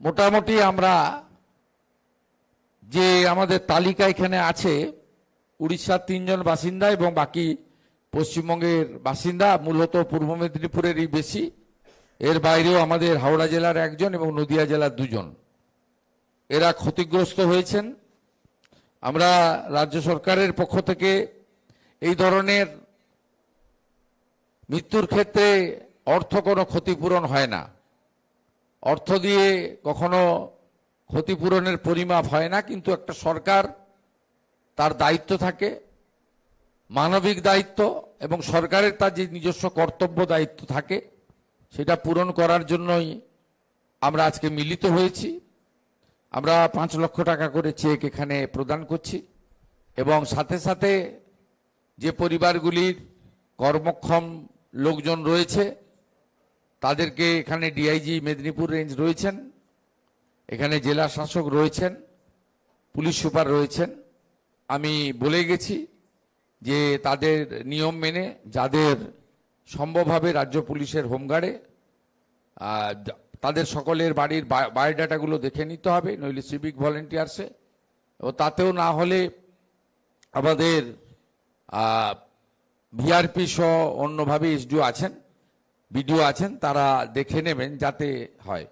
মোটামুটি আমরা যে আমাদের তালিকা এখানে আছে, উড়িষ্যার 3 জন বাসিন্দা এবং বাকি পশ্চিমবঙ্গের বাসিন্দা, মূলত পূর্ব মেদিনীপুরেরই বেশি। এর বাইরেও আমাদের হাওড়া জেলার 1 জন এবং নদিয়া জেলার 2 জন এরা ক্ষতিগ্রস্ত হয়েছেন। আমরা রাজ্য সরকারের পক্ষ থেকে এই ধরনের মৃত্যুর ক্ষেত্রে অর্থ কোনো ক্ষতিপূরণ হয় না, অর্থ দিয়ে কখনো ক্ষতিপূরণের পরিমাপ হয় না, কিন্তু একটা সরকার তার দায়িত্ব থাকে, মানবিক দায়িত্ব, এবং সরকারের তার যে নিজস্ব কর্তব্য দায়িত্ব থাকে সেটা পূরণ করার জন্যই আমরা আজকে মিলিত হয়েছি। আমরা 5 লক্ষ টাকা করে চেক এখানে প্রদান করছি এবং সাথে সাথে যে পরিবারগুলির কর্মক্ষম লোকজন রয়েছে তাদেরকে, এখানে ডিআইজি মেদিনীপুর রেঞ্জ রয়েছেন, এখানে জেলা শাসক রয়েছেন, পুলিশ সুপার রয়েছেন, আমি বলে গেছি যে তাদের নিয়ম মেনে যাদের সম্ভব হবে রাজ্য পুলিশের হোমগার্ডে তাদের সকলের বাড়ির বায়োডাটাগুলো দেখে নিতে হবে, নইলে সিভিক ভলেন্টিয়ার্সে, ও তাতেও না হলে আমাদের ভিআরপি সহ অন্যভাবে এসডিও আছেন, বিডিও আছেন, তারা দেখে নেবেন যাতে হয়।